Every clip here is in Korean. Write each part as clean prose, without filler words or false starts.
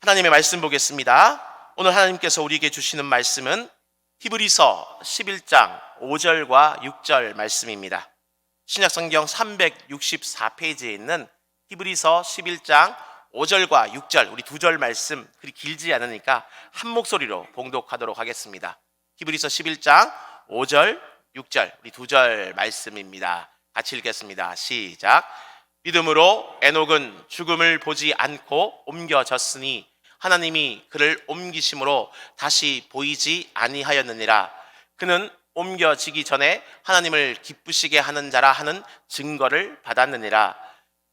하나님의 말씀 보겠습니다. 오늘 하나님께서 우리에게 주시는 말씀은 히브리서 11장 5절과 6절 말씀입니다. 신약성경 364페이지에 있는 히브리서 11장 5절과 6절, 우리 두 절 말씀 그리 길지 않으니까 한 목소리로 봉독하도록 하겠습니다. 히브리서 11장 5절, 6절, 우리 두 절 말씀입니다. 같이 읽겠습니다. 시작. 믿음으로 에녹은 죽음을 보지 않고 옮겨졌으니 하나님이 그를 옮기심으로 다시 보이지 아니하였느니라. 그는 옮겨지기 전에 하나님을 기쁘시게 하는 자라 하는 증거를 받았느니라.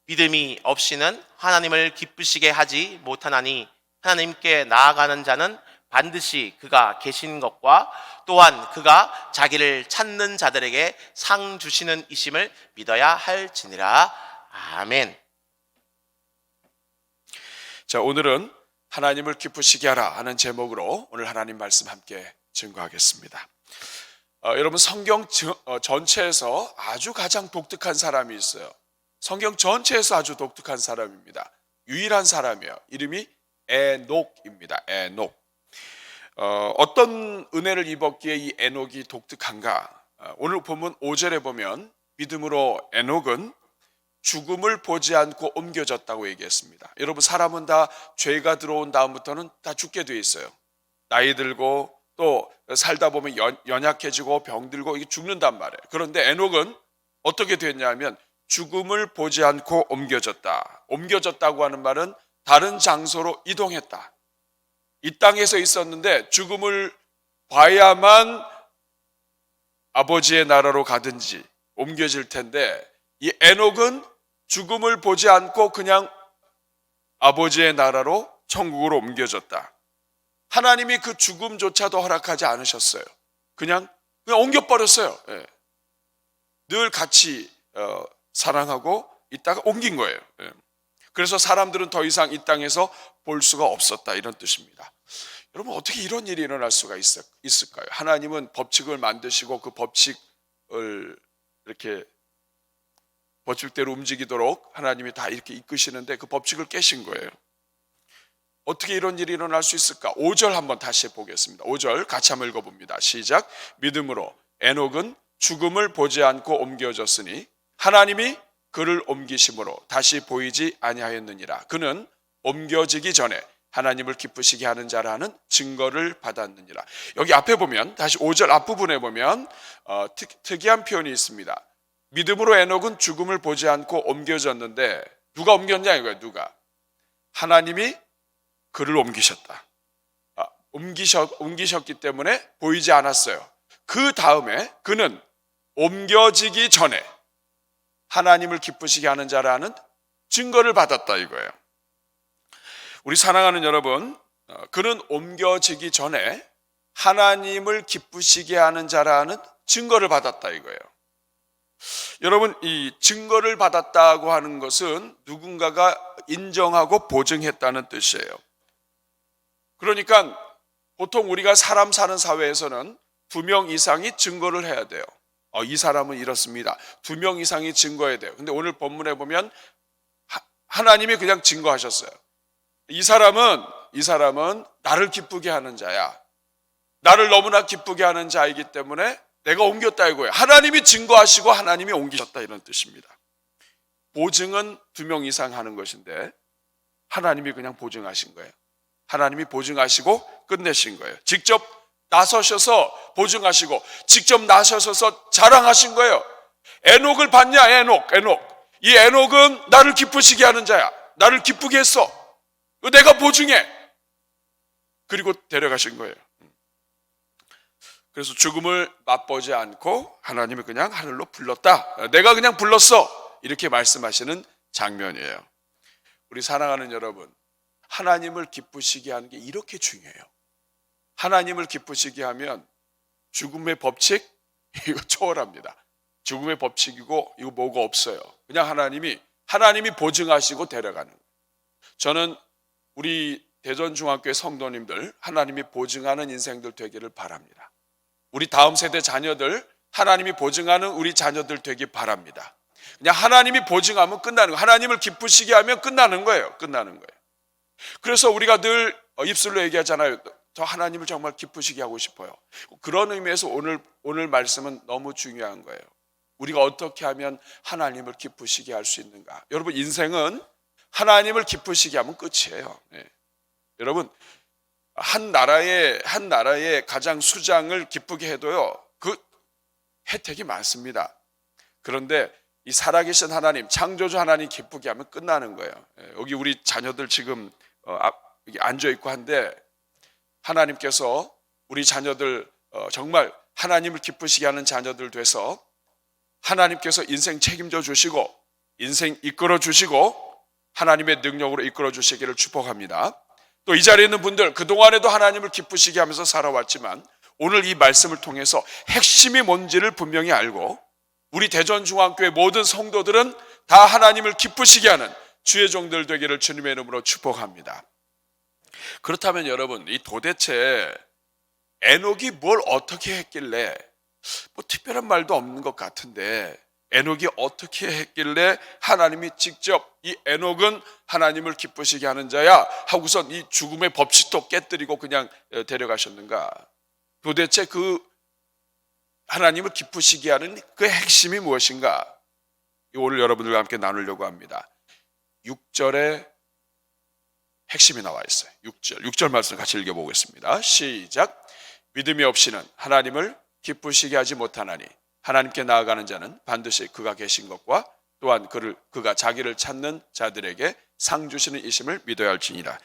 믿음이 없이는 하나님을 기쁘시게 하지 못하나니 하나님께 나아가는 자는 반드시 그가 계신 것과 또한 그가 자기를 찾는 자들에게 상 주시는 이심을 믿어야 할지니라. 아멘. 자, 오늘은 하나님을 기쁘시게 하라 하는 제목으로 오늘 하나님 말씀 함께 증거하겠습니다. 여러분, 성경 전체에서 아주 가장 독특한 사람이 있어요. 성경 전체에서 아주 독특한 사람입니다. 유일한 사람이에요. 이름이 에녹입니다. 에녹. 어떤 은혜를 입었기에 이 에녹이 독특한가? 오늘 본문 5절에 보면 믿음으로 에녹은 죽음을 보지 않고 옮겨졌다고 얘기했습니다. 여러분, 사람은 다 죄가 들어온 다음부터는 다 죽게 돼 있어요. 나이 들고 또 살다 보면 연약해지고 병들고 이게 죽는단 말이에요. 그런데 에녹은 어떻게 됐냐면 죽음을 보지 않고 옮겨졌다. 옮겨졌다고 하는 말은 다른 장소로 이동했다. 이 땅에서 있었는데 죽음을 봐야만 아버지의 나라로 가든지 옮겨질 텐데 이 에녹은 죽음을 보지 않고 그냥 아버지의 나라로 천국으로 옮겨졌다. 하나님이 그 죽음조차도 허락하지 않으셨어요. 그냥 옮겨버렸어요. 예. 늘 같이 사랑하고 있다가 옮긴 거예요. 예. 그래서 사람들은 더 이상 이 땅에서 볼 수가 없었다, 이런 뜻입니다. 여러분, 어떻게 이런 일이 일어날 수가 있을까요? 하나님은 법칙을 만드시고 그 법칙을 이렇게 법칙대로 움직이도록 하나님이 다 이렇게 이끄시는데 그 법칙을 깨신 거예요. 어떻게 이런 일이 일어날 수 있을까? 5절 한번 다시 보겠습니다. 5절 같이 한번 읽어봅니다. 시작. 믿음으로 에녹은 죽음을 보지 않고 옮겨졌으니 하나님이 그를 옮기심으로 다시 보이지 아니하였느니라. 그는 옮겨지기 전에 하나님을 기쁘시게 하는 자라는 증거를 받았느니라. 여기 앞에 보면, 다시 5절 앞부분에 보면 특이한 표현이 있습니다. 믿음으로 에녹은 죽음을 보지 않고 옮겨졌는데 누가 옮겼냐 이거예요. 누가? 하나님이 그를 옮기셨다. 옮기셨기 때문에 보이지 않았어요. 그 다음에 그는 옮겨지기 전에 하나님을 기쁘시게 하는 자라는 증거를 받았다 이거예요. 우리 사랑하는 여러분, 그는 옮겨지기 전에 하나님을 기쁘시게 하는 자라는 증거를 받았다 이거예요. 여러분, 이 증거를 받았다고 하는 것은 누군가가 인정하고 보증했다는 뜻이에요. 그러니까 보통 우리가 사람 사는 사회에서는 2명 이상이 증거를 해야 돼요. 이 사람은 이렇습니다. 2명 이상이 증거해야 돼요. 근데 오늘 본문에 보면 하나님이 그냥 증거하셨어요. 이 사람은 나를 기쁘게 하는 자야. 나를 너무나 기쁘게 하는 자이기 때문에 내가 옮겼다 이거예요. 하나님이 증거하시고 하나님이 옮기셨다, 이런 뜻입니다. 보증은 2명 이상 하는 것인데 하나님이 그냥 보증하신 거예요. 하나님이 보증하시고 끝내신 거예요. 직접 나서셔서 보증하시고 직접 나서셔서 자랑하신 거예요. 에녹을 봤냐? 에녹. 이 에녹은 나를 기쁘시게 하는 자야. 나를 기쁘게 했어. 내가 보증해. 그리고 데려가신 거예요. 그래서 죽음을 맛보지 않고 하나님이 그냥 하늘로 불렀다. 내가 그냥 불렀어. 이렇게 말씀하시는 장면이에요. 우리 사랑하는 여러분, 하나님을 기쁘시게 하는 게 이렇게 중요해요. 하나님을 기쁘시게 하면 죽음의 법칙 이거 초월합니다. 죽음의 법칙이고 이거 뭐가 없어요. 그냥 하나님이 보증하시고 데려가는 거예요. 저는 우리 대전중학교의 성도님들 하나님이 보증하는 인생들 되기를 바랍니다. 우리 다음 세대 자녀들 하나님이 보증하는 우리 자녀들 되기 바랍니다. 그냥 하나님이 보증하면 끝나는 거예요. 하나님을 기쁘시게 하면 끝나는 거예요. 그래서 우리가 늘 입술로 얘기하잖아요. 저 하나님을 정말 기쁘시게 하고 싶어요. 그런 의미에서 오늘 말씀은 너무 중요한 거예요. 우리가 어떻게 하면 하나님을 기쁘시게 할 수 있는가? 여러분, 인생은 하나님을 기쁘시게 하면 끝이에요. 네. 여러분, 한 나라의 가장 수장을 기쁘게 해도요, 그 혜택이 많습니다. 그런데 이 살아계신 하나님, 창조주 하나님 기쁘게 하면 끝나는 거예요. 여기 우리 자녀들 지금 여기 앉아 있고 한데, 하나님께서 우리 자녀들 정말 하나님을 기쁘시게 하는 자녀들 돼서 하나님께서 인생 책임져 주시고 인생 이끌어 주시고 하나님의 능력으로 이끌어 주시기를 축복합니다. 또 이 자리에 있는 분들, 그동안에도 하나님을 기쁘시게 하면서 살아왔지만 오늘 이 말씀을 통해서 핵심이 뭔지를 분명히 알고 우리 대전중앙교회 모든 성도들은 다 하나님을 기쁘시게 하는 주의 종들 되기를 주님의 이름으로 축복합니다. 그렇다면 여러분, 이 도대체 에녹이 뭘 어떻게 했길래, 뭐 특별한 말도 없는 것 같은데 에녹이 어떻게 했길래 하나님이 직접 이 에녹은 하나님을 기쁘시게 하는 자야 하고선 이 죽음의 법칙도 깨뜨리고 그냥 데려가셨는가? 도대체 그 하나님을 기쁘시게 하는 그 핵심이 무엇인가? 오늘 여러분들과 함께 나누려고 합니다. 6절에 핵심이 나와 있어요. 6절 말씀 같이 읽어보겠습니다. 시작. 믿음이 없이는 하나님을 기쁘시게 하지 못하나니 하나님께 나아가는 자는 반드시 그가 계신 것과 또한 그가 자기를 찾는 자들에게 상 주시는 이심을 믿어야 할지니라.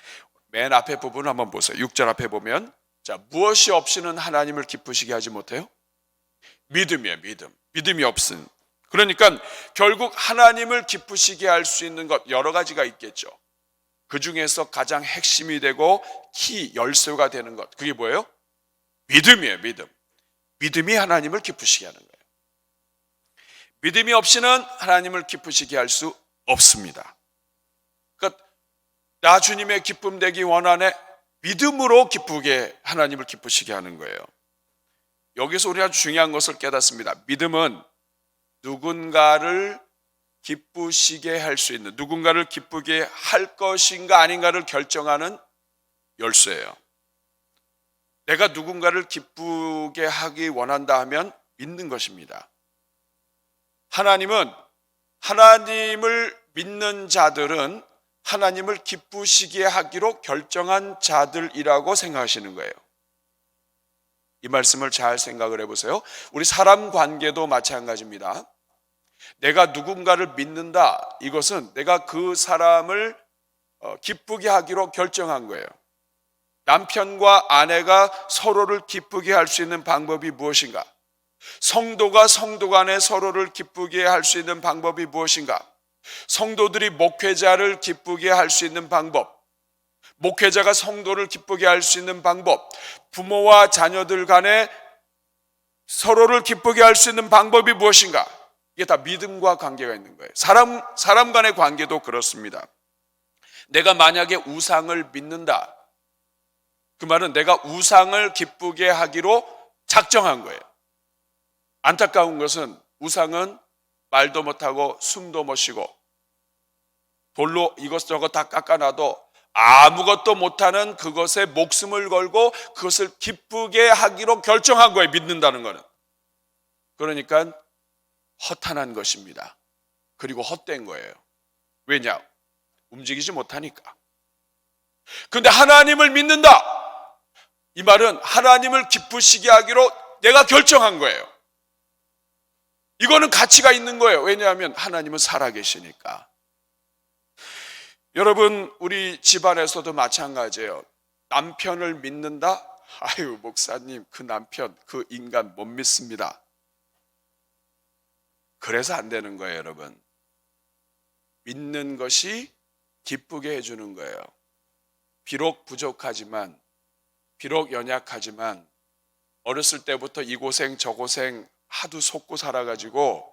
맨 앞에 부분을 한번 보세요. 6절 앞에 보면, 자, 무엇이 없이는 하나님을 기쁘시게 하지 못해요? 믿음이에요. 믿음이 없음. 그러니까 결국 하나님을 기쁘시게 할 수 있는 것 여러 가지가 있겠죠. 그 중에서 가장 핵심이 되고 열쇠가 되는 것, 그게 뭐예요? 믿음이에요. 믿음이 하나님을 기쁘시게 하는 거예요. 믿음이 없이는 하나님을 기쁘시게 할 수 없습니다. 그러니까 나 주님의 기쁨 되기 원하네, 믿음으로 기쁘게 하나님을 기쁘시게 하는 거예요. 여기서 우리 아주 중요한 것을 깨닫습니다. 믿음은 누군가를 기쁘시게 할 수 있는, 누군가를 기쁘게 할 것인가 아닌가를 결정하는 열쇠예요. 내가 누군가를 기쁘게 하기 원한다 하면 믿는 것입니다. 하나님을 믿는 자들은 하나님을 기쁘시게 하기로 결정한 자들이라고 생각하시는 거예요. 이 말씀을 잘 생각을 해보세요. 우리 사람 관계도 마찬가지입니다. 내가 누군가를 믿는다, 이것은 내가 그 사람을 기쁘게 하기로 결정한 거예요. 남편과 아내가 서로를 기쁘게 할 수 있는 방법이 무엇인가? 성도가 성도 간에 서로를 기쁘게 할 수 있는 방법이 무엇인가? 성도들이 목회자를 기쁘게 할 수 있는 방법, 목회자가 성도를 기쁘게 할 수 있는 방법, 부모와 자녀들 간에 서로를 기쁘게 할 수 있는 방법이 무엇인가? 이게 다 믿음과 관계가 있는 거예요. 사람 간의 관계도 그렇습니다. 내가 만약에 우상을 믿는다, 그 말은 내가 우상을 기쁘게 하기로 작정한 거예요. 안타까운 것은 우상은 말도 못하고 숨도 못 쉬고 돌로 이것저것 다 깎아놔도 아무것도 못하는 그것에 목숨을 걸고 그것을 기쁘게 하기로 결정한 거예요. 믿는다는 거는. 그러니까 허탄한 것입니다. 그리고 헛된 거예요. 왜냐? 움직이지 못하니까. 근데 하나님을 믿는다, 이 말은 하나님을 기쁘시게 하기로 내가 결정한 거예요. 이거는 가치가 있는 거예요. 왜냐하면 하나님은 살아계시니까. 여러분, 우리 집안에서도 마찬가지예요. 남편을 믿는다? 아유, 목사님, 그 남편, 그 인간 못 믿습니다. 그래서 안 되는 거예요, 여러분. 믿는 것이 기쁘게 해주는 거예요. 비록 부족하지만, 비록 연약하지만, 어렸을 때부터 이 고생 저 고생 하도 속고 살아가지고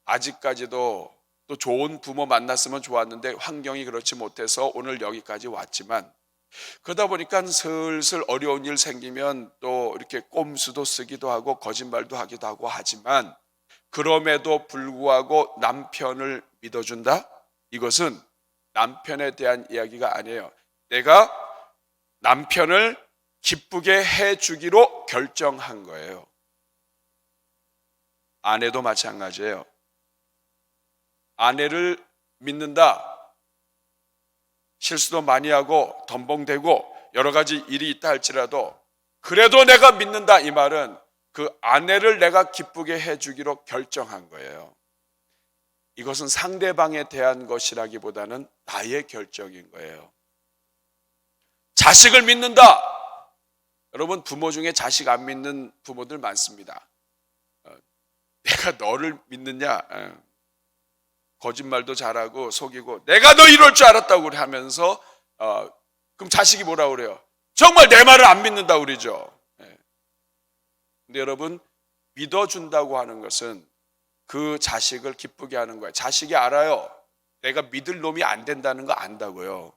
아직까지도 또 좋은 부모 만났으면 좋았는데 환경이 그렇지 못해서 오늘 여기까지 왔지만, 그러다 보니까 슬슬 어려운 일 생기면 또 이렇게 꼼수도 쓰기도 하고 거짓말도 하기도 하고 하지만, 그럼에도 불구하고 남편을 믿어준다? 이것은 남편에 대한 이야기가 아니에요. 내가 남편을 기쁘게 해주기로 결정한 거예요. 아내도 마찬가지예요. 아내를 믿는다. 실수도 많이 하고 덤벙대고 여러 가지 일이 있다 할지라도 그래도 내가 믿는다, 이 말은 그 아내를 내가 기쁘게 해주기로 결정한 거예요. 이것은 상대방에 대한 것이라기보다는 나의 결정인 거예요. 자식을 믿는다. 여러분, 부모 중에 자식 안 믿는 부모들 많습니다. 내가 너를 믿느냐? 거짓말도 잘하고 속이고 내가 너 이럴 줄 알았다고 하면서 그럼 자식이 뭐라 그래요? 정말 내 말을 안 믿는다고 그러죠. 근데 여러분, 믿어준다고 하는 것은 그 자식을 기쁘게 하는 거예요. 자식이 알아요. 내가 믿을 놈이 안 된다는 거 안다고요.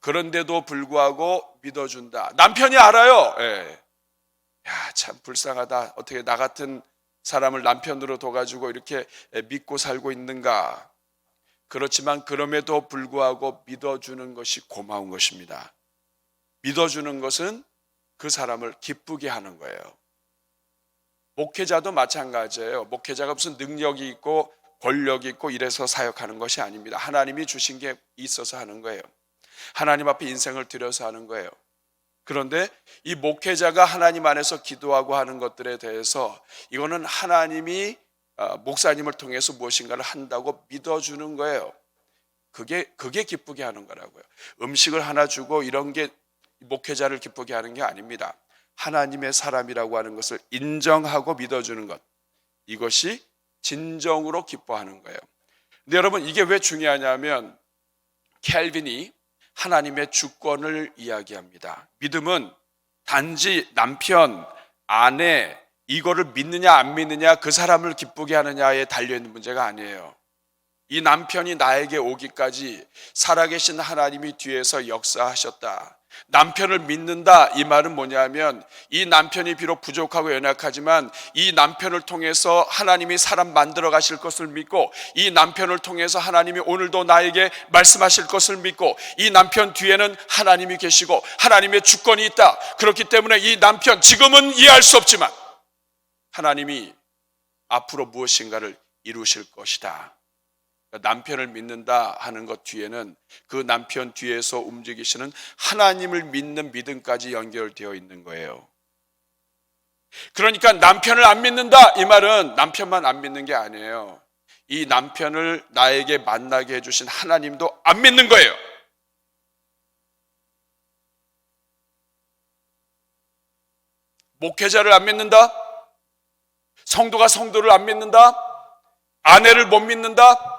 그런데도 불구하고 믿어준다. 남편이 알아요. 야, 참 불쌍하다. 어떻게 나 같은 사람을 남편으로 둬가지고 이렇게 믿고 살고 있는가. 그렇지만 그럼에도 불구하고 믿어주는 것이 고마운 것입니다. 믿어주는 것은 그 사람을 기쁘게 하는 거예요. 목회자도 마찬가지예요. 목회자가 무슨 능력이 있고 권력이 있고 이래서 사역하는 것이 아닙니다. 하나님이 주신 게 있어서 하는 거예요. 하나님 앞에 인생을 들여서 하는 거예요. 그런데 이 목회자가 하나님 안에서 기도하고 하는 것들에 대해서 이거는 하나님이 목사님을 통해서 무엇인가를 한다고 믿어주는 거예요. 그게 기쁘게 하는 거라고요. 음식을 하나 주고 이런 게 목회자를 기쁘게 하는 게 아닙니다. 하나님의 사람이라고 하는 것을 인정하고 믿어주는 것, 이것이 진정으로 기뻐하는 거예요. 근데 여러분, 이게 왜 중요하냐면 켈빈이 하나님의 주권을 이야기합니다. 믿음은 단지 남편, 아내 이거를 믿느냐 안 믿느냐, 그 사람을 기쁘게 하느냐에 달려있는 문제가 아니에요. 이 남편이 나에게 오기까지 살아계신 하나님이 뒤에서 역사하셨다. 남편을 믿는다, 이 말은 뭐냐면 이 남편이 비록 부족하고 연약하지만 이 남편을 통해서 하나님이 사람 만들어 가실 것을 믿고, 이 남편을 통해서 하나님이 오늘도 나에게 말씀하실 것을 믿고, 이 남편 뒤에는 하나님이 계시고 하나님의 주권이 있다. 그렇기 때문에 이 남편, 지금은 이해할 수 없지만 하나님이 앞으로 무엇인가를 이루실 것이다. 남편을 믿는다 하는 것 뒤에는 그 남편 뒤에서 움직이시는 하나님을 믿는 믿음까지 연결되어 있는 거예요. 그러니까 남편을 안 믿는다, 이 말은 남편만 안 믿는 게 아니에요. 이 남편을 나에게 만나게 해주신 하나님도 안 믿는 거예요. 목회자를 안 믿는다? 성도가 성도를 안 믿는다? 아내를 못 믿는다?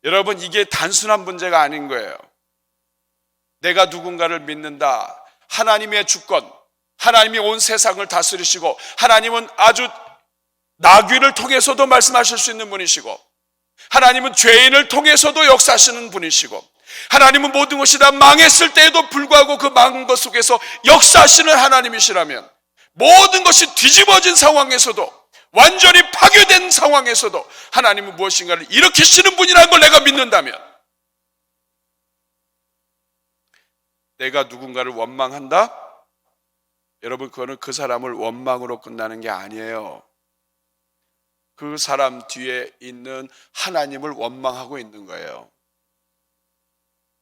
여러분, 이게 단순한 문제가 아닌 거예요. 내가 누군가를 믿는다. 하나님의 주권, 하나님이 온 세상을 다스리시고, 하나님은 아주 나귀를 통해서도 말씀하실 수 있는 분이시고, 하나님은 죄인을 통해서도 역사하시는 분이시고, 하나님은 모든 것이 다 망했을 때에도 불구하고 그 망한 것 속에서 역사하시는 하나님이시라면, 모든 것이 뒤집어진 상황에서도, 완전히 파괴된 상황에서도 하나님은 무엇인가를 일으키시는 분이라는 걸 내가 믿는다면, 내가 누군가를 원망한다? 여러분, 그거는 그 사람을 원망으로 끝나는 게 아니에요. 그 사람 뒤에 있는 하나님을 원망하고 있는 거예요.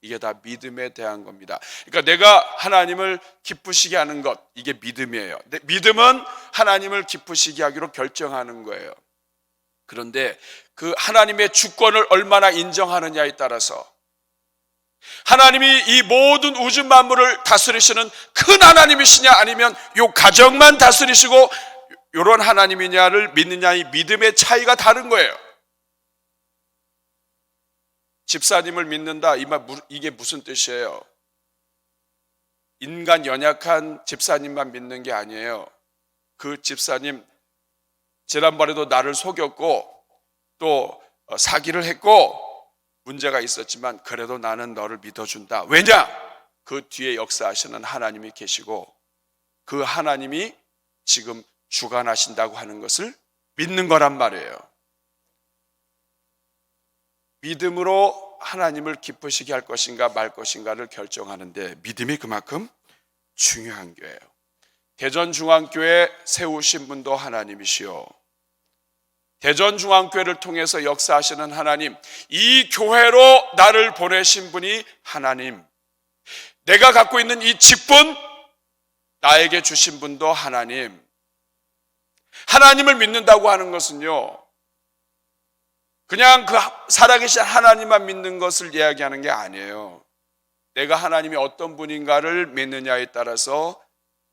이게 다 믿음에 대한 겁니다. 그러니까 내가 하나님을 기쁘시게 하는 것, 이게 믿음이에요. 믿음은 하나님을 기쁘시게 하기로 결정하는 거예요. 그런데 그 하나님의 주권을 얼마나 인정하느냐에 따라서, 하나님이 이 모든 우주 만물을 다스리시는 큰 하나님이시냐, 아니면 요 가정만 다스리시고 요런 하나님이냐를 믿느냐의 믿음의 차이가 다른 거예요. 집사님을 믿는다, 이게 무슨 뜻이에요? 인간 연약한 집사님만 믿는 게 아니에요. 그 집사님 지난번에도 나를 속였고 또 사기를 했고 문제가 있었지만 그래도 나는 너를 믿어준다. 왜냐? 그 뒤에 역사하시는 하나님이 계시고 그 하나님이 지금 주관하신다고 하는 것을 믿는 거란 말이에요. 믿음으로 하나님을 기쁘시게 할 것인가 말 것인가를 결정하는데 믿음이 그만큼 중요한 거예요. 대전중앙교회 세우신 분도 하나님이시요, 대전중앙교회를 통해서 역사하시는 하나님, 이 교회로 나를 보내신 분이 하나님, 내가 갖고 있는 이 직분 나에게 주신 분도 하나님. 하나님을 믿는다고 하는 것은요, 그냥 그 살아계신 하나님만 믿는 것을 이야기하는 게 아니에요. 내가 하나님이 어떤 분인가를 믿느냐에 따라서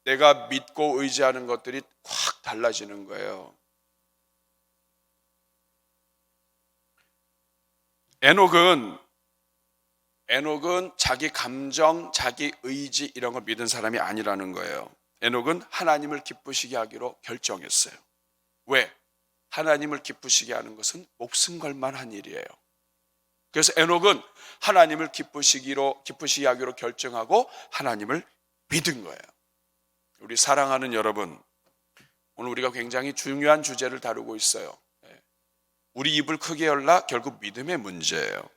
내가 믿고 의지하는 것들이 확 달라지는 거예요. 에녹은 자기 감정, 자기 의지 이런 걸 믿은 사람이 아니라는 거예요. 에녹은 하나님을 기쁘시게 하기로 결정했어요. 왜? 하나님을 기쁘시게 하는 것은 목숨 걸 만한 일이에요. 그래서 에녹은 하나님을 기쁘시게 하기로 결정하고 하나님을 믿은 거예요. 우리 사랑하는 여러분, 오늘 우리가 굉장히 중요한 주제를 다루고 있어요. 우리 입을 크게 열라 결국 믿음의 문제예요.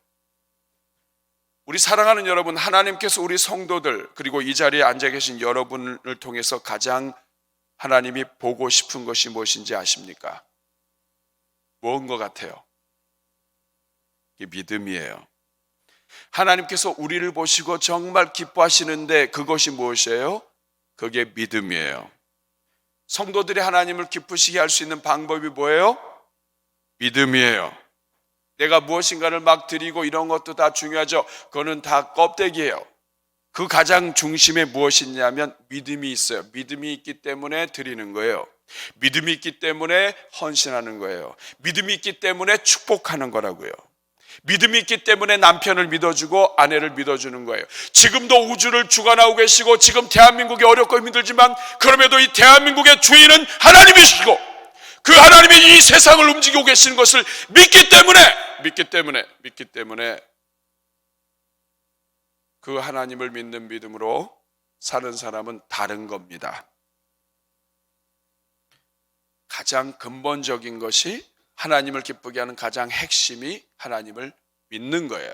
우리 사랑하는 여러분, 하나님께서 우리 성도들 그리고 이 자리에 앉아 계신 여러분을 통해서 가장 하나님이 보고 싶은 것이 무엇인지 아십니까? 뭔 것 같아요? 이게 믿음이에요. 하나님께서 우리를 보시고 정말 기뻐하시는데 그것이 무엇이에요? 그게 믿음이에요. 성도들이 하나님을 기쁘시게 할 수 있는 방법이 뭐예요? 믿음이에요. 내가 무엇인가를 막 드리고 이런 것도 다 중요하죠. 그거는 다 껍데기예요. 그 가장 중심에 무엇이 있냐면 믿음이 있어요. 믿음이 있기 때문에 드리는 거예요. 믿음이 있기 때문에 헌신하는 거예요. 믿음이 있기 때문에 축복하는 거라고요. 믿음이 있기 때문에 남편을 믿어주고 아내를 믿어주는 거예요. 지금도 우주를 주관하고 계시고 지금 대한민국이 어렵고 힘들지만 그럼에도 이 대한민국의 주인은 하나님이시고 그 하나님이 이 세상을 움직이고 계시는 것을 믿기 때문에 그 하나님을 믿는 믿음으로 사는 사람은 다른 겁니다. 가장 근본적인 것이 하나님을 기쁘게 하는 가장 핵심이 하나님을 믿는 거예요.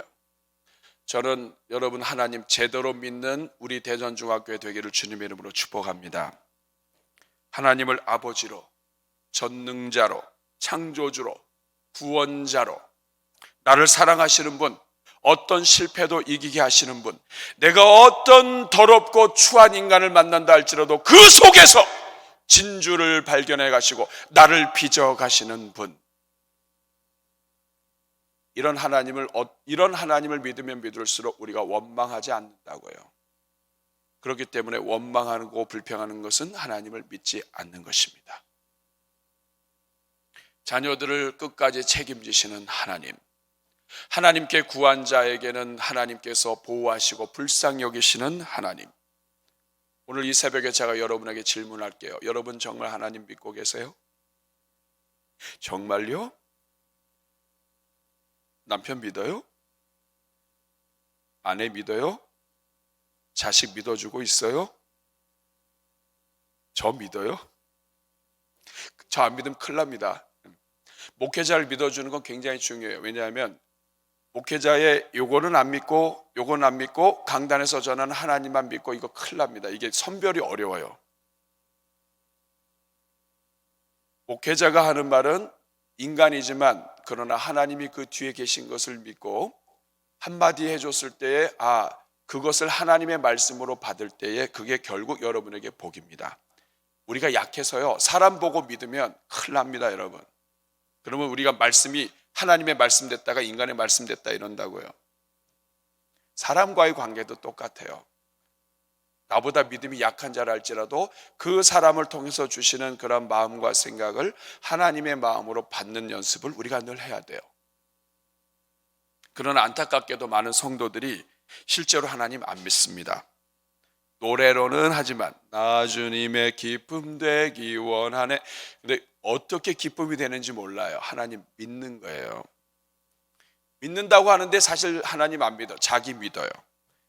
저는 여러분 하나님 제대로 믿는 우리 대전중학교회 되기를 주님의 이름으로 축복합니다. 하나님을 아버지로, 전능자로, 창조주로, 구원자로, 나를 사랑하시는 분, 어떤 실패도 이기게 하시는 분, 내가 어떤 더럽고 추한 인간을 만난다 할지라도 그 속에서 진주를 발견해 가시고 나를 빚어 가시는 분, 이런 하나님을 믿으면 믿을수록 우리가 원망하지 않는다고요. 그렇기 때문에 원망하고 불평하는 것은 하나님을 믿지 않는 것입니다. 자녀들을 끝까지 책임지시는 하나님, 하나님께 구한 자에게는 하나님께서 보호하시고 불쌍히 여기시는 하나님. 오늘 이 새벽에 제가 여러분에게 질문할게요. 여러분 정말 하나님 믿고 계세요? 정말요? 남편 믿어요? 아내 믿어요? 자식 믿어주고 있어요? 저 믿어요? 저 안 믿으면 큰일 납니다. 목회자를 믿어주는 건 굉장히 중요해요. 왜냐하면 목회자의 요거는 안 믿고 요거는 안 믿고 강단에서 전하는 하나님만 믿고 이거 큰일 납니다. 이게 선별이 어려워요. 목회자가 하는 말은 인간이지만 그러나 하나님이 그 뒤에 계신 것을 믿고 한마디 해줬을 때에 그것을 하나님의 말씀으로 받을 때에 그게 결국 여러분에게 복입니다. 우리가 약해서요, 사람 보고 믿으면 큰일 납니다, 여러분. 그러면 우리가 말씀이 하나님의 말씀 됐다가 인간의 말씀 됐다 이런다고요. 사람과의 관계도 똑같아요. 나보다 믿음이 약한 자라 할지라도 그 사람을 통해서 주시는 그런 마음과 생각을 하나님의 마음으로 받는 연습을 우리가 늘 해야 돼요. 그러나 안타깝게도 많은 성도들이 실제로 하나님 안 믿습니다. 노래로는 하지만 나 주님의 기쁨 되기 원하네. 근데 어떻게 기쁨이 되는지 몰라요. 하나님 믿는 거예요. 믿는다고 하는데 사실 하나님 안 믿어. 자기 믿어요.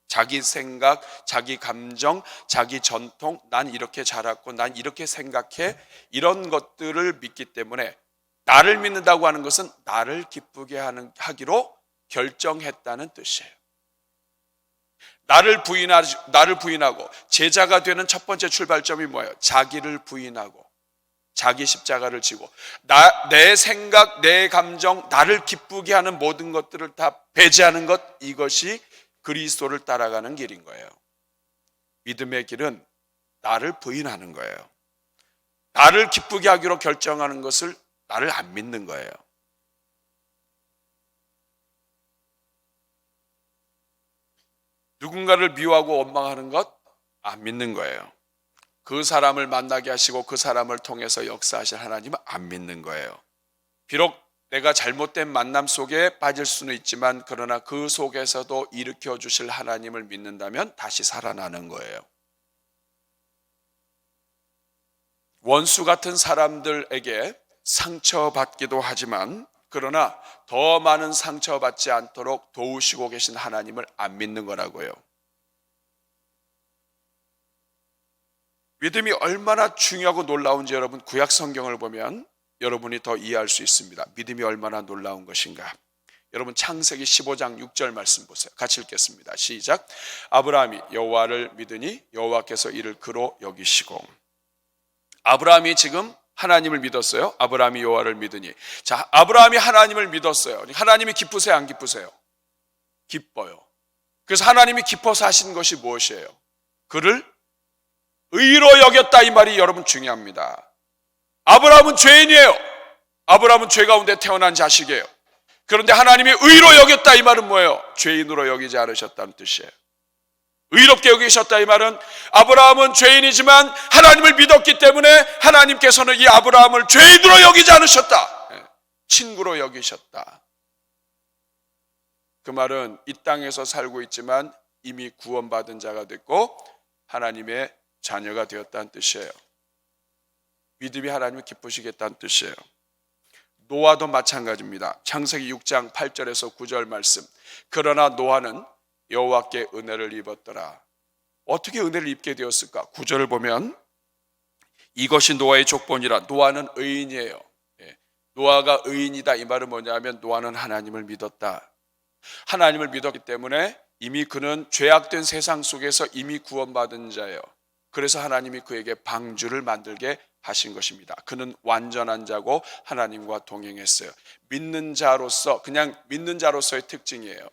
자기 생각, 자기 감정, 자기 전통, 난 이렇게 자랐고 난 이렇게 생각해, 이런 것들을 믿기 때문에 나를 믿는다고 하는 것은 나를 기쁘게 하기로 결정했다는 뜻이에요. 나를 부인하고 제자가 되는 첫 번째 출발점이 뭐예요? 자기를 부인하고 자기 십자가를 지고 내 생각, 내 감정, 나를 기쁘게 하는 모든 것들을 다 배제하는 것, 이것이 그리스도를 따라가는 길인 거예요. 믿음의 길은 나를 부인하는 거예요. 나를 기쁘게 하기로 결정하는 것을 나를 안 믿는 거예요. 누군가를 미워하고 원망하는 것 안 믿는 거예요. 그 사람을 만나게 하시고 그 사람을 통해서 역사하실 하나님은 안 믿는 거예요. 비록 내가 잘못된 만남 속에 빠질 수는 있지만 그러나 그 속에서도 일으켜 주실 하나님을 믿는다면 다시 살아나는 거예요. 원수 같은 사람들에게 상처받기도 하지만 그러나 더 많은 상처받지 않도록 도우시고 계신 하나님을 안 믿는 거라고요. 믿음이 얼마나 중요하고 놀라운지 여러분 구약 성경을 보면 여러분이 더 이해할 수 있습니다. 믿음이 얼마나 놀라운 것인가. 여러분 창세기 15장 6절 말씀 보세요. 같이 읽겠습니다. 시작. 아브라함이 여호와를 믿으니 여호와께서 이를 그로 여기시고. 아브라함이 지금 하나님을 믿었어요. 아브라함이 여호와를 믿으니. 자, 아브라함이 하나님을 믿었어요. 하나님이 기쁘세요, 안 기쁘세요? 기뻐요. 그래서 하나님이 기뻐서 하신 것이 무엇이에요? 그를 의로 여겼다, 이 말이 여러분 중요합니다. 아브라함은 죄인이에요. 아브라함은 죄 가운데 태어난 자식이에요. 그런데 하나님이 의로 여겼다, 이 말은 뭐예요? 죄인으로 여기지 않으셨다는 뜻이에요. 의롭게 여기셨다, 이 말은 아브라함은 죄인이지만 하나님을 믿었기 때문에 하나님께서는 이 아브라함을 죄인으로 여기지 않으셨다. 친구로 여기셨다. 그 말은 이 땅에서 살고 있지만 이미 구원받은 자가 됐고 하나님의 자녀가 되었다는 뜻이에요. 믿음이 하나님을 기쁘시겠다는 뜻이에요. 노아도 마찬가지입니다. 창세기 6장 8절에서 9절 말씀. 그러나 노아는 여호와께 은혜를 입었더라. 어떻게 은혜를 입게 되었을까? 9절을 보면 이것이 노아의 족본이라. 노아는 의인이에요. 노아가 의인이다, 이 말은 뭐냐면 노아는 하나님을 믿었다. 하나님을 믿었기 때문에 이미 그는 죄악된 세상 속에서 이미 구원받은 자예요. 그래서 하나님이 그에게 방주를 만들게 하신 것입니다. 그는 완전한 자고 하나님과 동행했어요. 믿는 자로서, 그냥 믿는 자로서의 특징이에요.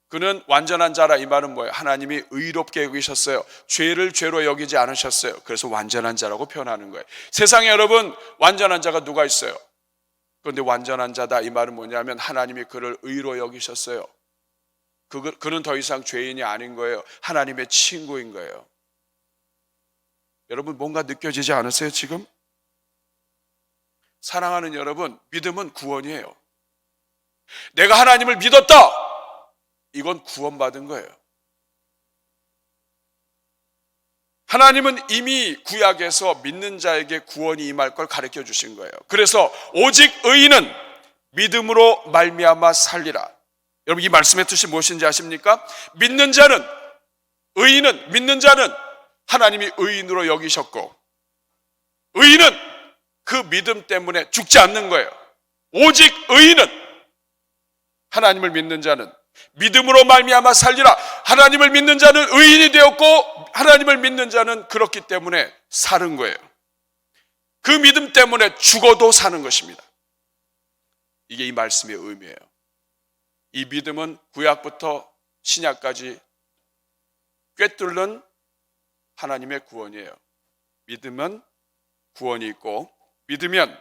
그는 완전한 자라, 이 말은 뭐예요? 하나님이 의롭게 여기셨어요. 죄를 죄로 여기지 않으셨어요. 그래서 완전한 자라고 표현하는 거예요. 세상에 여러분 완전한 자가 누가 있어요? 그런데 완전한 자다, 이 말은 뭐냐면 하나님이 그를 의로 여기셨어요. 그는 더 이상 죄인이 아닌 거예요. 하나님의 친구인 거예요. 여러분 뭔가 느껴지지 않으세요 지금? 사랑하는 여러분, 믿음은 구원이에요. 내가 하나님을 믿었다, 이건 구원받은 거예요. 하나님은 이미 구약에서 믿는 자에게 구원이 임할 걸 가르쳐 주신 거예요. 그래서 오직 의인은 믿음으로 말미암아 살리라. 여러분 이 말씀의 뜻이 무엇인지 아십니까? 믿는 자는, 의인은, 믿는 자는 하나님이 의인으로 여기셨고 의인은 그 믿음 때문에 죽지 않는 거예요. 오직 의인은, 하나님을 믿는 자는 믿음으로 말미암아 살리라. 하나님을 믿는 자는 의인이 되었고 하나님을 믿는 자는 그렇기 때문에 사는 거예요. 그 믿음 때문에 죽어도 사는 것입니다. 이게 이 말씀의 의미예요. 이 믿음은 구약부터 신약까지 꿰뚫는 하나님의 구원이에요. 믿으면 구원이 있고 믿으면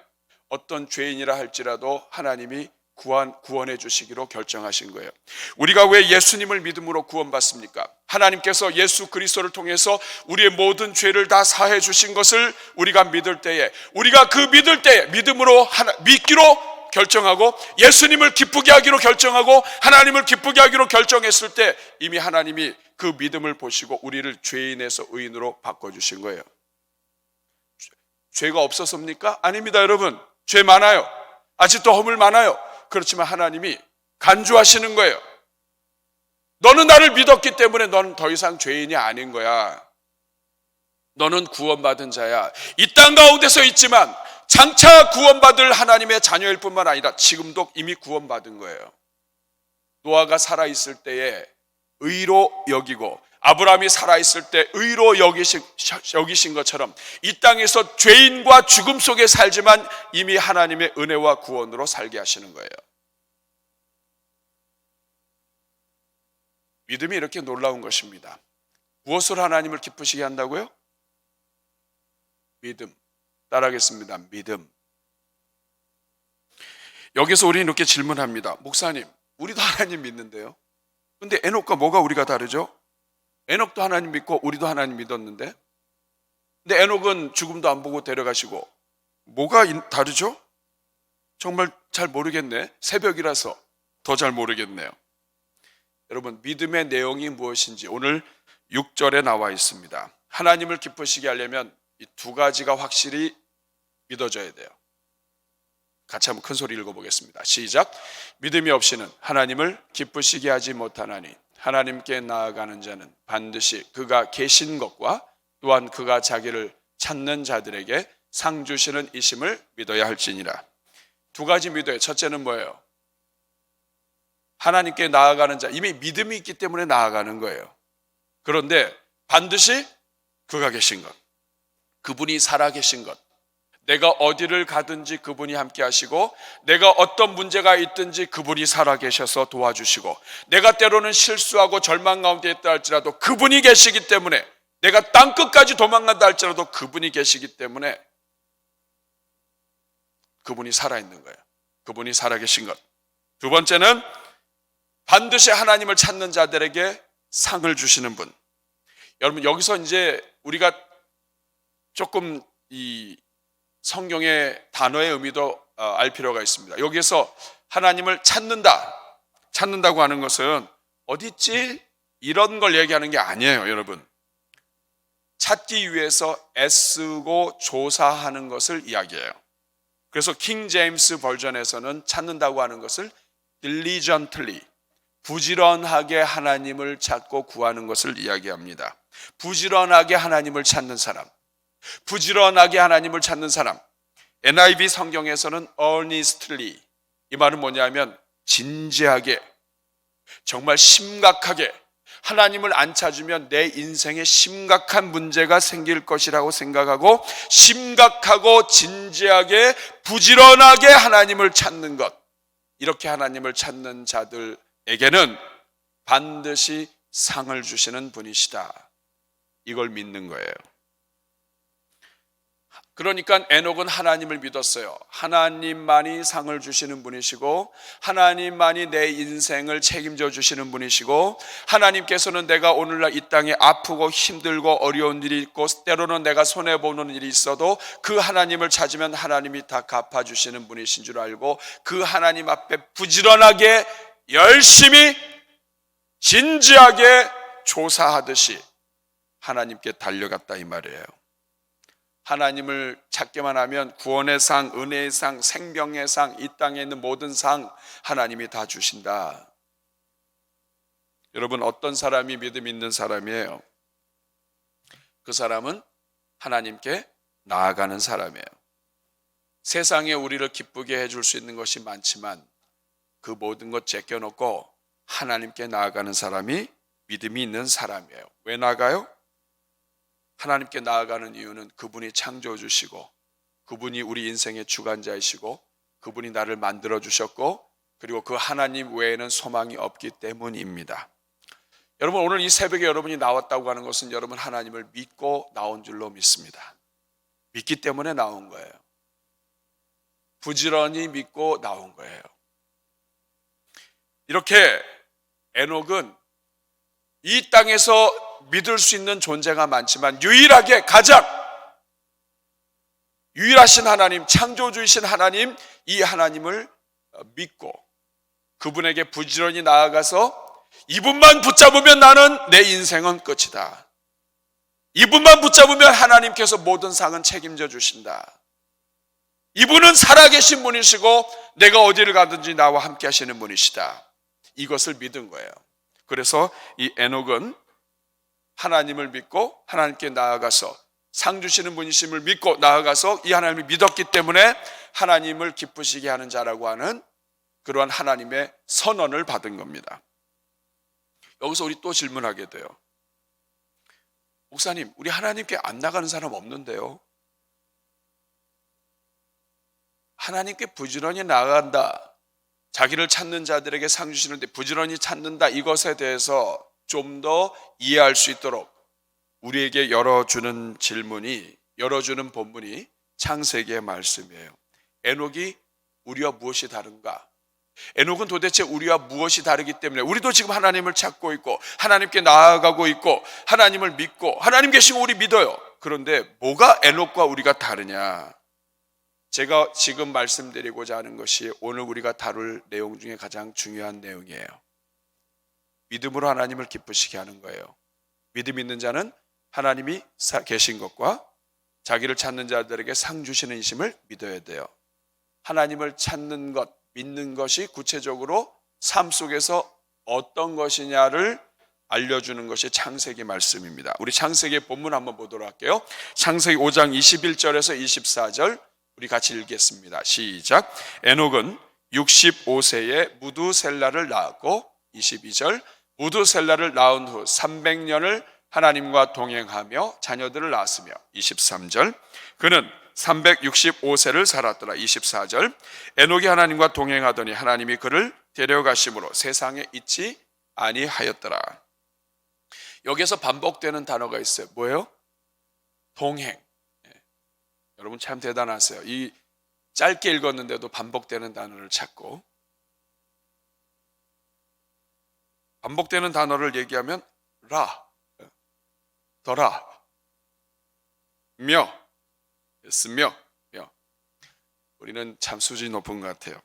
어떤 죄인이라 할지라도 하나님이 구원해 주시기로 결정하신 거예요. 우리가 왜 예수님을 믿음으로 구원받습니까? 하나님께서 예수 그리스도를 통해서 우리의 모든 죄를 다 사해 주신 것을 우리가 믿을 때에, 우리가 그 믿을 때에 믿음으로 믿기로 결정하고 예수님을 기쁘게 하기로 결정하고 하나님을 기쁘게 하기로 결정했을 때 이미 하나님이 그 믿음을 보시고 우리를 죄인에서 의인으로 바꿔주신 거예요. 죄가 없었습니까? 아닙니다 여러분. 죄 많아요. 아직도 허물 많아요. 그렇지만 하나님이 간주하시는 거예요. 너는 나를 믿었기 때문에 너는 더 이상 죄인이 아닌 거야. 너는 구원받은 자야. 이 땅 가운데서 있지만 장차 구원받을 하나님의 자녀일 뿐만 아니라 지금도 이미 구원받은 거예요. 노아가 살아있을 때에 의로 여기고 아브라함이 살아있을 때 의로 여기신 것처럼 이 땅에서 죄인과 죽음 속에 살지만 이미 하나님의 은혜와 구원으로 살게 하시는 거예요. 믿음이 이렇게 놀라운 것입니다. 무엇을 하나님을 기쁘시게 한다고요? 믿음. 따라하겠습니다. 믿음. 여기서 우리는 이렇게 질문합니다. 목사님, 우리도 하나님 믿는데요. 근데 에녹과 뭐가 우리가 다르죠? 에녹도 하나님 믿고 우리도 하나님 믿었는데, 근데 에녹은 죽음도 안 보고 데려가시고 뭐가 다르죠? 정말 잘 모르겠네. 새벽이라서 더 잘 모르겠네요. 여러분, 믿음의 내용이 무엇인지 오늘 6절에 나와 있습니다. 하나님을 기쁘시게 하려면 이 두 가지가 확실히 믿어져야 돼요. 같이 한번 큰 소리 읽어보겠습니다. 시작. 믿음이 없이는 하나님을 기쁘시게 하지 못하나니 하나님께 나아가는 자는 반드시 그가 계신 것과 또한 그가 자기를 찾는 자들에게 상 주시는 이심을 믿어야 할지니라. 두 가지 믿어요. 첫째는 뭐예요? 하나님께 나아가는 자, 이미 믿음이 있기 때문에 나아가는 거예요. 그런데 반드시 그가 계신 것, 그분이 살아계신 것, 내가 어디를 가든지 그분이 함께 하시고 내가 어떤 문제가 있든지 그분이 살아계셔서 도와주시고 내가 때로는 실수하고 절망 가운데 있다 할지라도 그분이 계시기 때문에, 내가 땅끝까지 도망간다 할지라도 그분이 계시기 때문에 그분이 살아있는 거예요. 그분이 살아계신 것. 두 번째는 반드시 하나님을 찾는 자들에게 상을 주시는 분. 여러분, 여기서 이제 우리가 조금 이 성경의 단어의 의미도 알 필요가 있습니다. 여기에서 하나님을 찾는다고 하는 것은 어디 있지? 이런 걸 얘기하는 게 아니에요, 여러분. 찾기 위해서 애쓰고 조사하는 것을 이야기해요. 그래서 킹 제임스 버전에서는 찾는다고 하는 것을 diligently, 부지런하게 하나님을 찾고 구하는 것을 이야기합니다. 부지런하게 하나님을 찾는 사람, 부지런하게 하나님을 찾는 사람. NIV 성경에서는 earnestly, 이 말은 뭐냐면 진지하게, 정말 심각하게, 하나님을 안 찾으면 내 인생에 심각한 문제가 생길 것이라고 생각하고 심각하고 진지하게 부지런하게 하나님을 찾는 것, 이렇게 하나님을 찾는 자들에게는 반드시 상을 주시는 분이시다, 이걸 믿는 거예요. 그러니까 에녹은 하나님을 믿었어요. 하나님만이 상을 주시는 분이시고 하나님만이 내 인생을 책임져 주시는 분이시고 하나님께서는 내가 오늘날 이 땅에 아프고 힘들고 어려운 일이 있고 때로는 내가 손해보는 일이 있어도 그 하나님을 찾으면 하나님이 다 갚아주시는 분이신 줄 알고 그 하나님 앞에 부지런하게 열심히 진지하게 조사하듯이 하나님께 달려갔다, 이 말이에요. 하나님을 찾기만 하면 구원의 상, 은혜의 상, 생명의 상, 이 땅에 있는 모든 상 하나님이 다 주신다. 여러분, 어떤 사람이 믿음 있는 사람이에요? 그 사람은 하나님께 나아가는 사람이에요. 세상에 우리를 기쁘게 해줄 수 있는 것이 많지만 그 모든 것 제껴놓고 하나님께 나아가는 사람이 믿음이 있는 사람이에요. 왜 나아가요? 하나님께 나아가는 이유는 그분이 창조해 주시고 그분이 우리 인생의 주관자이시고 그분이 나를 만들어 주셨고 그리고 그 하나님 외에는 소망이 없기 때문입니다. 여러분, 오늘 이 새벽에 여러분이 나왔다고 하는 것은 여러분 하나님을 믿고 나온 줄로 믿습니다. 믿기 때문에 나온 거예요. 부지런히 믿고 나온 거예요. 이렇게 에녹은 이 땅에서 믿을 수 있는 존재가 많지만 유일하게 가장 유일하신 하나님, 창조주이신 하나님, 이 하나님을 믿고 그분에게 부지런히 나아가서 이분만 붙잡으면 나는 내 인생은 끝이다. 이분만 붙잡으면 하나님께서 모든 상은 책임져 주신다. 이분은 살아계신 분이시고 내가 어디를 가든지 나와 함께 하시는 분이시다. 이것을 믿은 거예요. 그래서 이 에녹은 하나님을 믿고 하나님께 나아가서 상 주시는 분이심을 믿고 나아가서 이 하나님을 믿었기 때문에 하나님을 기쁘시게 하는 자라고 하는 그러한 하나님의 선언을 받은 겁니다. 여기서 우리 또 질문하게 돼요. 목사님, 우리 하나님께 안 나가는 사람 없는데요? 하나님께 부지런히 나아간다, 자기를 찾는 자들에게 상 주시는데 부지런히 찾는다, 이것에 대해서 좀 더 이해할 수 있도록 우리에게 열어주는 본문이 창세기의 말씀이에요. 에녹이 우리와 무엇이 다른가? 에녹은 도대체 우리와 무엇이 다르기 때문에 우리도 지금 하나님을 찾고 있고 하나님께 나아가고 있고 하나님을 믿고 하나님 계시고 우리 믿어요. 그런데 뭐가 에녹과 우리가 다르냐? 제가 지금 말씀드리고자 하는 것이 오늘 우리가 다룰 내용 중에 가장 중요한 내용이에요. 믿음으로 하나님을 기쁘시게 하는 거예요. 믿음 있는 자는 하나님이 계신 것과 자기를 찾는 자들에게 상 주시는 이심을 믿어야 돼요. 하나님을 찾는 것, 믿는 것이 구체적으로 삶 속에서 어떤 것이냐를 알려주는 것이 창세기 말씀입니다. 우리 창세기 본문 한번 보도록 할게요. 창세기 5장 21절에서 24절 우리 같이 읽겠습니다. 시작. 에녹은 65세에 무두셀라를 낳았고 22절 무두셀라를 낳은 후 300년을 하나님과 동행하며 자녀들을 낳았으며 23절 그는 365세를 살았더라. 24절 에녹이 하나님과 동행하더니 하나님이 그를 데려가심으로 세상에 있지 아니하였더라. 여기서 반복되는 단어가 있어요. 뭐예요? 동행. 여러분 참 대단하세요. 이 짧게 읽었는데도 반복되는 단어를 찾고, 반복되는 단어를 얘기하면 더라, 쓰며. 우리는 참 수준이 높은 것 같아요.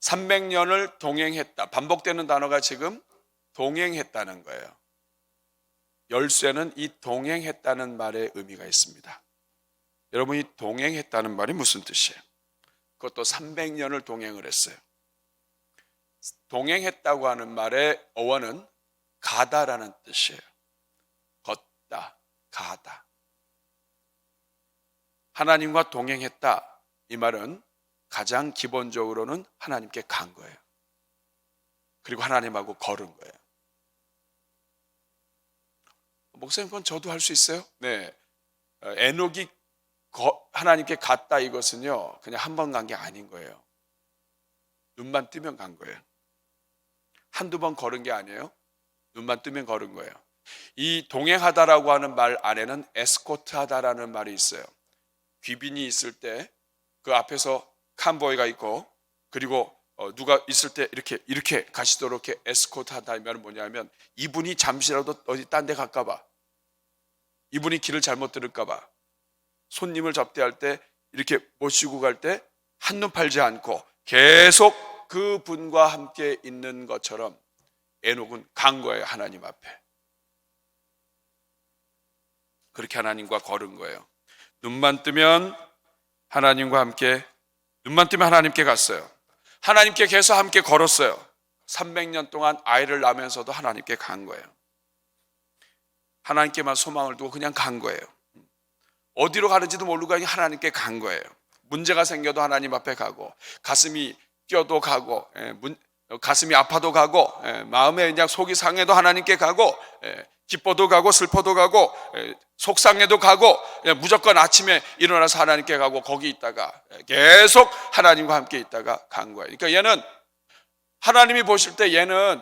300년을 동행했다. 반복되는 단어가 지금 동행했다는 거예요. 열쇠는 이 동행했다는 말에 의미가 있습니다. 여러분, 이 동행했다는 말이 무슨 뜻이에요? 그것도 300년을 동행을 했어요. 동행했다고 하는 말의 어원은 가다라는 뜻이에요. 걷다, 가다. 하나님과 동행했다, 이 말은 가장 기본적으로는 하나님께 간 거예요. 그리고 하나님하고 걸은 거예요. 목사님, 그건 저도 할 수 있어요? 네. 에녹이 하나님께 갔다, 이것은요 그냥 한 번 간 게 아닌 거예요. 눈만 뜨면 간 거예요. 한두 번 걸은 게 아니에요. 눈만 뜨면 걸은 거예요. 이 동행하다라고 하는 말 안에는 에스코트하다라는 말이 있어요. 귀빈이 있을 때 그 앞에서 칸보이가 있고, 그리고 누가 있을 때 이렇게 가시도록 이렇게 에스코트하다, 이 말은 뭐냐면 이분이 잠시라도 어디 딴 데 갈까 봐, 이분이 길을 잘못 들을까 봐, 손님을 접대할 때 이렇게 모시고 갈 때 한눈 팔지 않고 계속 그분과 함께 있는 것처럼 에녹은 간 거예요. 하나님 앞에. 그렇게 하나님과 걸은 거예요. 눈만 뜨면 하나님께 갔어요. 하나님께 계속 함께 걸었어요. 300년 동안 아이를 낳으면서도 하나님께 간 거예요. 하나님께만 소망을 두고 그냥 간 거예요. 어디로 가는지도 모르고 하나님께 간 거예요. 문제가 생겨도 하나님 앞에 가고, 가슴이 뛰어도 가고, 가슴이 아파도 가고, 마음에 그냥 속이 상해도 하나님께 가고, 기뻐도 가고 슬퍼도 가고, 속상해도 가고, 무조건 아침에 일어나서 하나님께 가고, 거기 있다가 계속 하나님과 함께 있다가 간 거예요. 그러니까 얘는, 하나님이 보실 때 얘는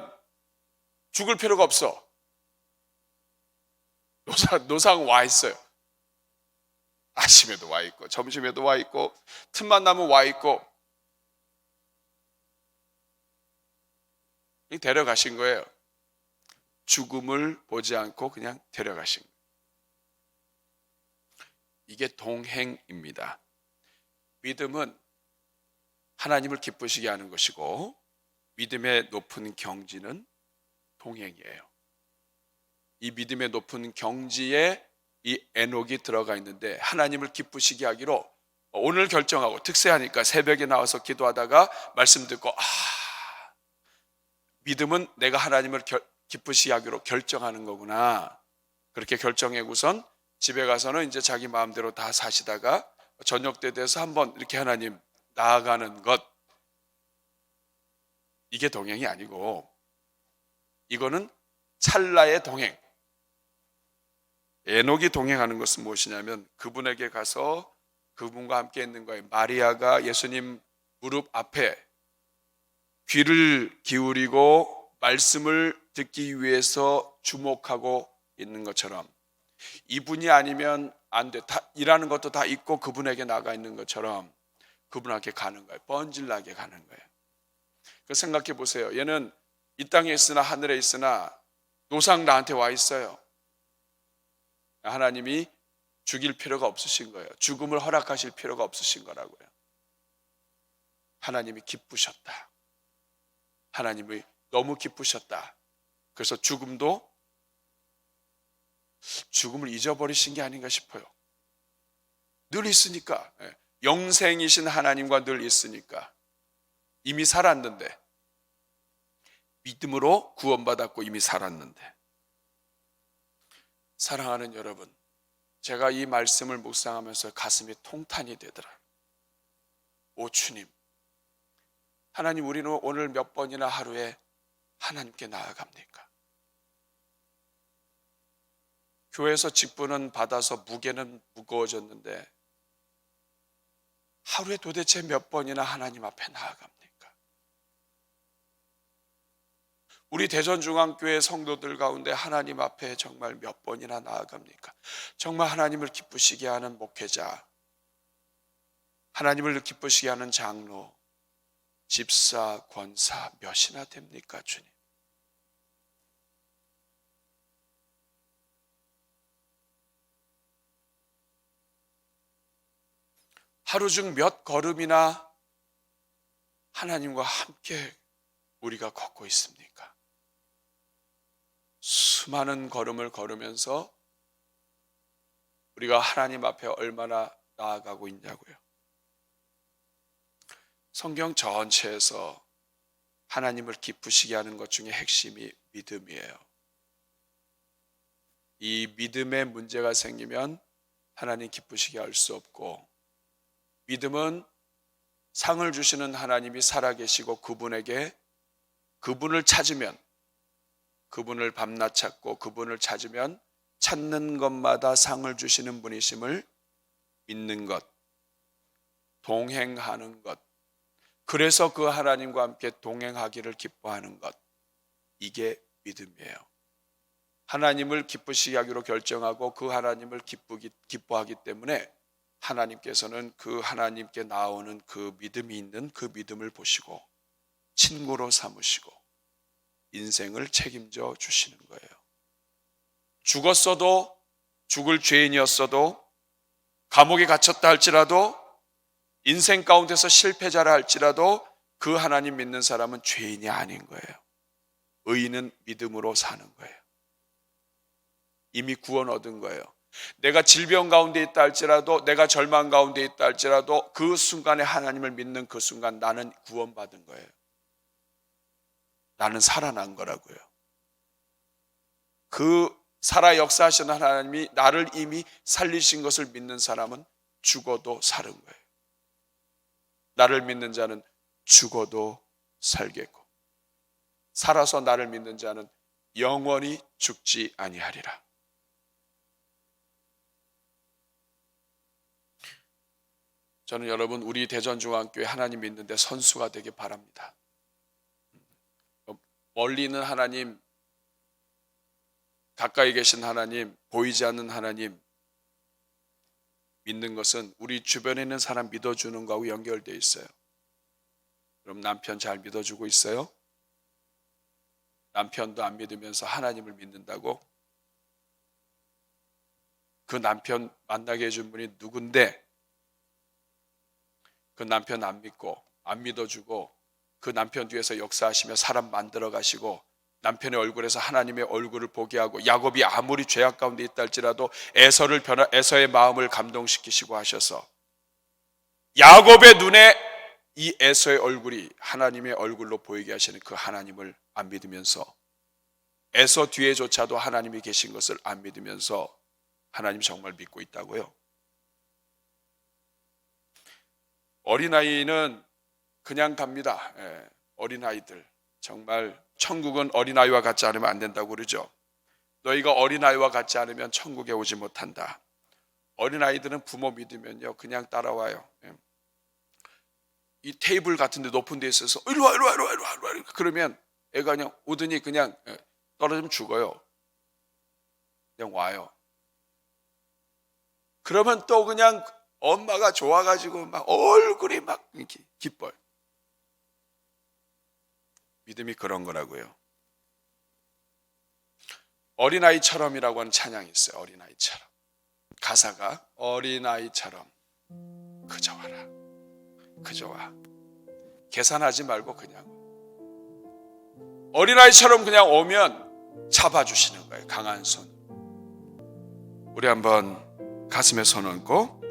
죽을 필요가 없어. 노상 와 있어요. 아침에도 와 있고 점심에도 와 있고 틈만 나면 와 있고, 데려가신 거예요. 죽음을 보지 않고 그냥 데려가신 거예요. 이게 동행입니다. 믿음은 하나님을 기쁘시게 하는 것이고, 믿음의 높은 경지는 동행이에요. 이 믿음의 높은 경지에 이 에녹이 들어가 있는데, 하나님을 기쁘시게 하기로 오늘 결정하고, 특세하니까 새벽에 나와서 기도하다가 말씀 듣고, 믿음은 내가 하나님을 기쁘시게 하기로 결정하는 거구나. 그렇게 결정하고선 집에 가서는 이제 자기 마음대로 다 사시다가 저녁 때 돼서 한번 이렇게 하나님 나아가는 것, 이게 동행이 아니고 이거는 찰나의 동행. 에녹이 동행하는 것은 무엇이냐면 그분에게 가서 그분과 함께 있는 거예요. 마리아가 예수님 무릎 앞에 귀를 기울이고 말씀을 듣기 위해서 주목하고 있는 것처럼 이분이 아니면 안 돼. 일하는 것도 다 있고 그분에게 나가 있는 것처럼 그분에게 가는 거예요. 번질나게 가는 거예요. 그 생각해 보세요. 얘는 이 땅에 있으나 하늘에 있으나 노상 나한테 와 있어요. 하나님이 죽일 필요가 없으신 거예요. 죽음을 허락하실 필요가 없으신 거라고요. 하나님이 기쁘셨다. 하나님이 너무 기쁘셨다. 그래서 죽음을 잊어버리신 게 아닌가 싶어요. 늘 있으니까. 영생이신 하나님과 늘 있으니까. 이미 살았는데 믿음으로 구원받았고 이미 살았는데. 사랑하는 여러분, 제가 이 말씀을 묵상하면서 가슴이 통탄이 되더라고요. 오 주님, 하나님, 우리는 오늘 몇 번이나 하루에 하나님께 나아갑니까? 교회에서 직분은 받아서 무게는 무거워졌는데 하루에 도대체 몇 번이나 하나님 앞에 나아갑니까? 우리 대전중앙교회 성도들 가운데 하나님 앞에 정말 몇 번이나 나아갑니까? 정말 하나님을 기쁘시게 하는 목회자, 하나님을 기쁘시게 하는 장로, 집사, 권사 몇이나 됩니까, 주님? 하루 중 몇 걸음이나 하나님과 함께 우리가 걷고 있습니까? 수많은 걸음을 걸으면서 우리가 하나님 앞에 얼마나 나아가고 있냐고요. 성경 전체에서 하나님을 기쁘시게 하는 것 중에 핵심이 믿음이에요. 이 믿음에 문제가 생기면 하나님 기쁘시게 할 수 없고, 믿음은 상을 주시는 하나님이 살아계시고 그분을 찾으면, 그분을 밤낮 찾고 그분을 찾으면 찾는 것마다 상을 주시는 분이심을 믿는 것, 동행하는 것, 그래서 그 하나님과 함께 동행하기를 기뻐하는 것, 이게 믿음이에요. 하나님을 기쁘시게 하기로 결정하고 그 하나님을 기뻐하기 때문에 하나님께서는 그 하나님께 나오는 그 믿음이 있는 그 믿음을 보시고 친구로 삼으시고 인생을 책임져 주시는 거예요. 죽었어도, 죽을 죄인이었어도, 감옥에 갇혔다 할지라도, 인생 가운데서 실패자라 할지라도 그 하나님 믿는 사람은 죄인이 아닌 거예요. 의인은 믿음으로 사는 거예요. 이미 구원 얻은 거예요. 내가 질병 가운데 있다 할지라도, 내가 절망 가운데 있다 할지라도 그 순간에 하나님을 믿는 그 순간 나는 구원받은 거예요. 나는 살아난 거라고요. 그 살아 역사하시는 하나님이 나를 이미 살리신 것을 믿는 사람은 죽어도 사는 거예요. 나를 믿는 자는 죽어도 살겠고 살아서 나를 믿는 자는 영원히 죽지 아니하리라. 저는 여러분, 우리 대전중앙교회 하나님 믿는데 선수가 되길 바랍니다. 멀리 있는 하나님, 가까이 계신 하나님, 보이지 않는 하나님 믿는 것은 우리 주변에 있는 사람 믿어주는 거하고 연결되어 있어요. 그럼 남편 잘 믿어주고 있어요? 남편도 안 믿으면서 하나님을 믿는다고? 그 남편 만나게 해준 분이 누군데 그 남편 안 믿고 안 믿어주고 그 남편 뒤에서 역사하시며 사람 만들어 가시고 남편의 얼굴에서 하나님의 얼굴을 보게 하고, 야곱이 아무리 죄악 가운데 있다 할지라도 에서의 마음을 감동시키시고 하셔서 야곱의 눈에 이 에서의 얼굴이 하나님의 얼굴로 보이게 하시는 그 하나님을 안 믿으면서, 에서 뒤에조차도 하나님이 계신 것을 안 믿으면서 하나님 정말 믿고 있다고요? 어린아이는 그냥 갑니다. 어린아이들 정말 천국은 어린아이와 같지 않으면 안 된다고 그러죠. 너희가 어린아이와 같지 않으면 천국에 오지 못한다. 어린아이들은 부모 믿으면요 그냥 따라와요. 이 테이블 같은 데 높은 데 있어서 이리 와 그러면 애가 그냥 오더니 그냥 떨어지면 죽어요. 그냥 와요. 그러면 또 그냥 엄마가 좋아가지고 막 얼굴이 막 이렇게 기뻐요. 믿음이 그런 거라고요. 어린아이처럼이라고 하는 찬양이 있어요. 어린아이처럼. 가사가 어린아이처럼 그저 와라. 그저 와. 계산하지 말고 그냥 어린아이처럼 그냥 오면 잡아주시는 거예요. 강한 손. 우리 한번 가슴에 손 얹고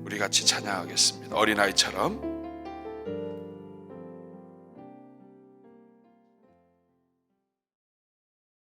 우리 같이 찬양하겠습니다. 어린아이처럼